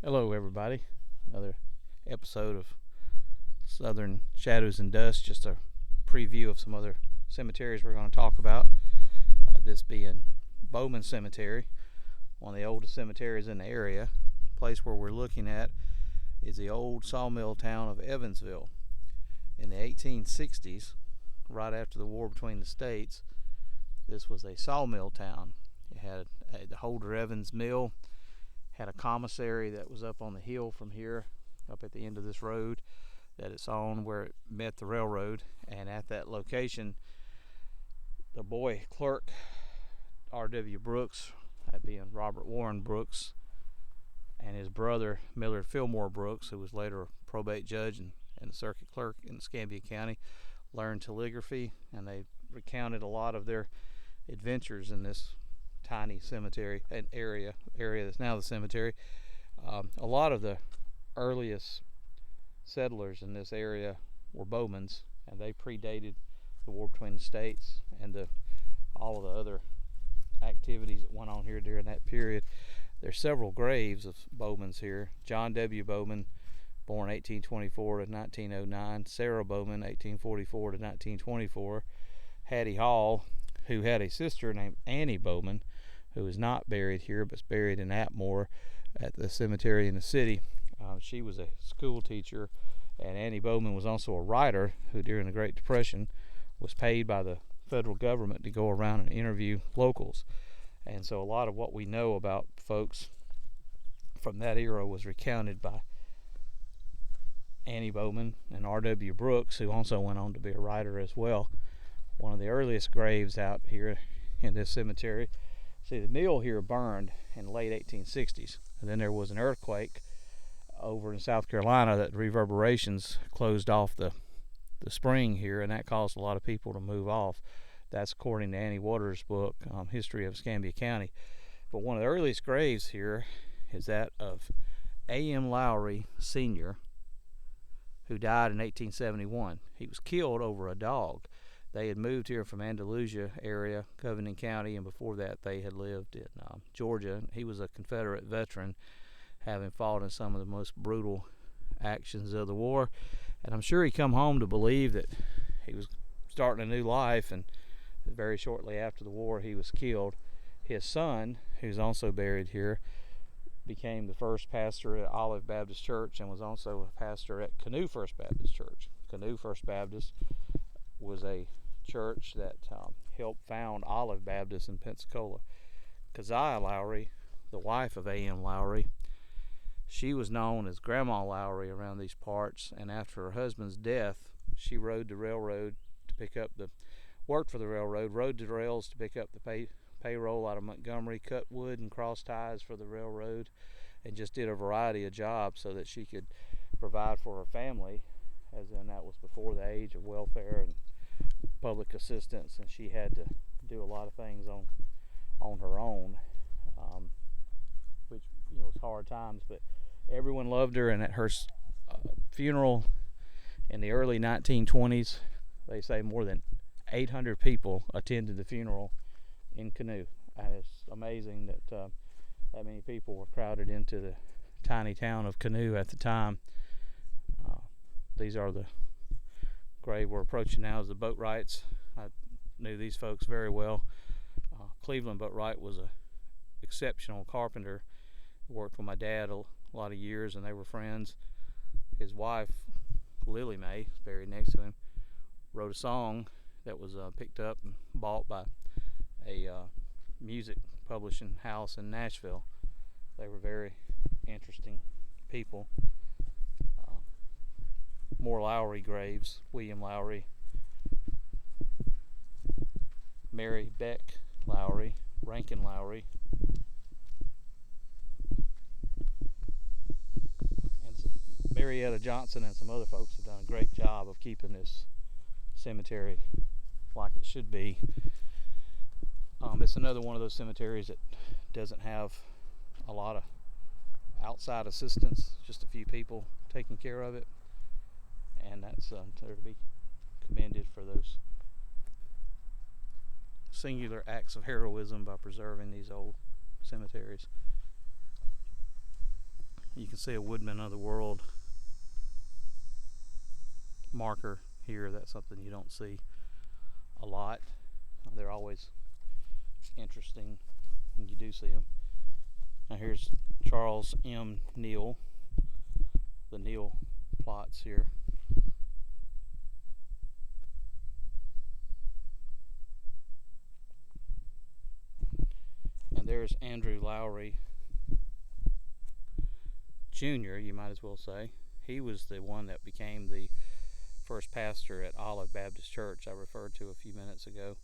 Hello, everybody. Another episode of Southern Shadows and Dust. Just a preview of some other cemeteries we're going to talk about. This being Bowman Cemetery, one of the oldest cemeteries in the area. The place where we're looking at is the old sawmill town of Evansville. In the 1860s, right after the war between the states, this was a sawmill town. It had the Holder Evans mill, had a commissary that was up on the hill from here, up at the end of this road that it's on where it met the railroad. And at that location, the boy clerk, R.W. Brooks, that being Robert Warren Brooks, and his brother Millard Fillmore Brooks, who was later a probate judge and a circuit clerk in Escambia County, learned telegraphy, and they recounted a lot of their adventures in this tiny cemetery, an area that's now the cemetery. A lot of the earliest settlers in this area were Bowmans, and they predated the war between the states and all of the other activities that went on here during that period. There's several graves of Bowmans here. John W. Bowman, born 1824 to 1909. Sarah Bowman, 1844 to 1924. Hattie Hall, who had a sister named Annie Bowman, who is not buried here but is buried in Atmore at the cemetery in the city. She was a school teacher, and Annie Bowman was also a writer who during the Great Depression was paid by the federal government to go around and interview locals. And so a lot of what we know about folks from that era was recounted by Annie Bowman and R.W. Brooks, who also went on to be a writer as well. One of the earliest graves out here in this cemetery. See, the mill here burned in the late 1860s, and then there was an earthquake over in South Carolina that reverberations closed off the spring here, and that caused a lot of people to move off. That's according to Annie Waters' book, History of Escambia County. But one of the earliest graves here is that of A.M. Lowry Sr., who died in 1871. He was killed over a dog. They had moved here from Andalusia area, Covington County, and before that they had lived in Georgia. He was a Confederate veteran, having fought in some of the most brutal actions of the war. And I'm sure he come home to believe that he was starting a new life, and very shortly after the war he was killed. His son, who's also buried here, became the first pastor at Olive Baptist Church and was also a pastor at Canoe First Baptist Church. Canoe First Baptist was a church that helped found Olive Baptist in Pensacola. Keziah Lowry, the wife of A.M. Lowry, she was known as Grandma Lowry around these parts, and after her husband's death, she rode the railroad to pick up worked for the railroad, rode the rails to pick up the payroll out of Montgomery, cut wood and cross ties for the railroad, and just did a variety of jobs so that she could provide for her family, as in that was before the age of welfare and public assistance, and she had to do a lot of things on her own, which was hard times, but everyone loved her. And at her funeral in the early 1920s, they say more than 800 people attended the funeral in Canoe. And it's amazing that that many people were crowded into the tiny town of Canoe at the time. These are the grave we're approaching now is the Boatwrights. I knew these folks very well. Cleveland Boatwright was an exceptional carpenter. He worked with my dad a lot of years, and they were friends. His wife, Lily Mae, is buried next to him, wrote a song that was picked up and bought by a music publishing house in Nashville. They were very interesting people. More Lowry graves. William Lowry, Mary Beck Lowry, Rankin Lowry, and Marietta Johnson and some other folks have done a great job of keeping this cemetery like it should be. It's another one of those cemeteries that doesn't have a lot of outside assistance, just a few people taking care of it. And that's there to be commended for those singular acts of heroism by preserving these old cemeteries. You can see a Woodman of the World marker here. That's something you don't see a lot. They're always interesting when you do see them. Now here's Charles M. Neal, the Neal plots here. And there's Andrew Lowry Jr., you might as well say. He was the one that became the first pastor at Olive Baptist Church I referred to a few minutes ago.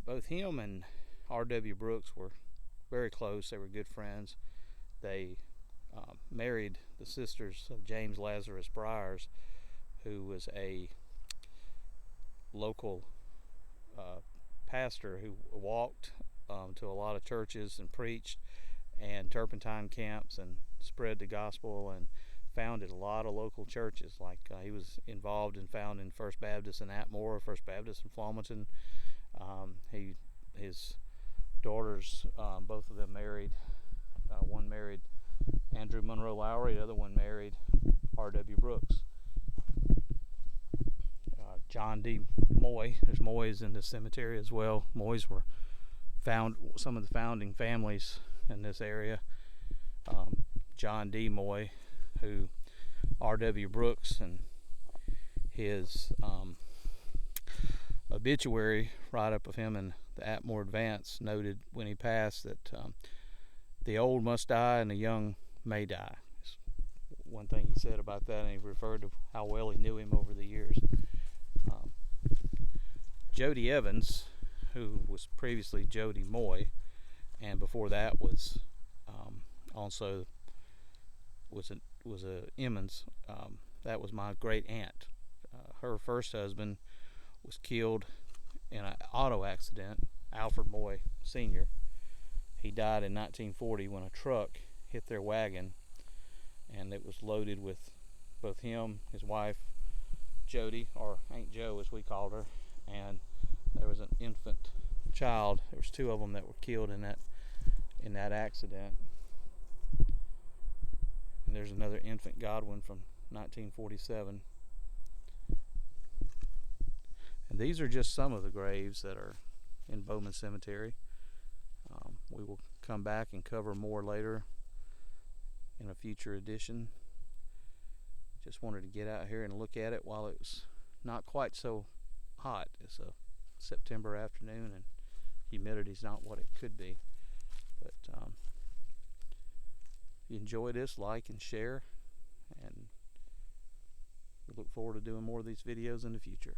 Both him and R.W. Brooks were very close. They were good friends. They married the sisters of James Lazarus Briers, who was a local pastor who walked to a lot of churches and preached and turpentine camps and spread the gospel and founded a lot of local churches. Like he was involved in founding First Baptist in Atmore, First Baptist in Flomaton. His daughters, both of them married. One married Andrew Monroe Lowry, the other one married R.W. Brooks. John D. Moy, there's Moys in the cemetery as well. Moys were some of the founding families in this area. John D. Moy, who R.W. Brooks and his obituary write-up of him in the Atmore Advance noted when he passed that the old must die and the young may die. It's one thing he said about that, and he referred to how well he knew him over the years. Jody Evans, who was previously Jody Moy, and before that was also was a Emmons. That was my great aunt. Her first husband was killed in an auto accident. Alfred Moy Sr. He died in 1940 when a truck hit their wagon, and it was loaded with both him, his wife Jody, or Aunt Joe as we called her, and there was an infant child. There was two of them that were killed in that accident. And there's another infant Godwin from 1947. And these are just some of the graves that are in Bowman Cemetery. We will come back and cover more later in a future edition. Just wanted to get out here and look at it while it was not quite so hot. It's a September afternoon and humidity's not what it could be. But if you enjoy this, like and share, and we look forward to doing more of these videos in the future.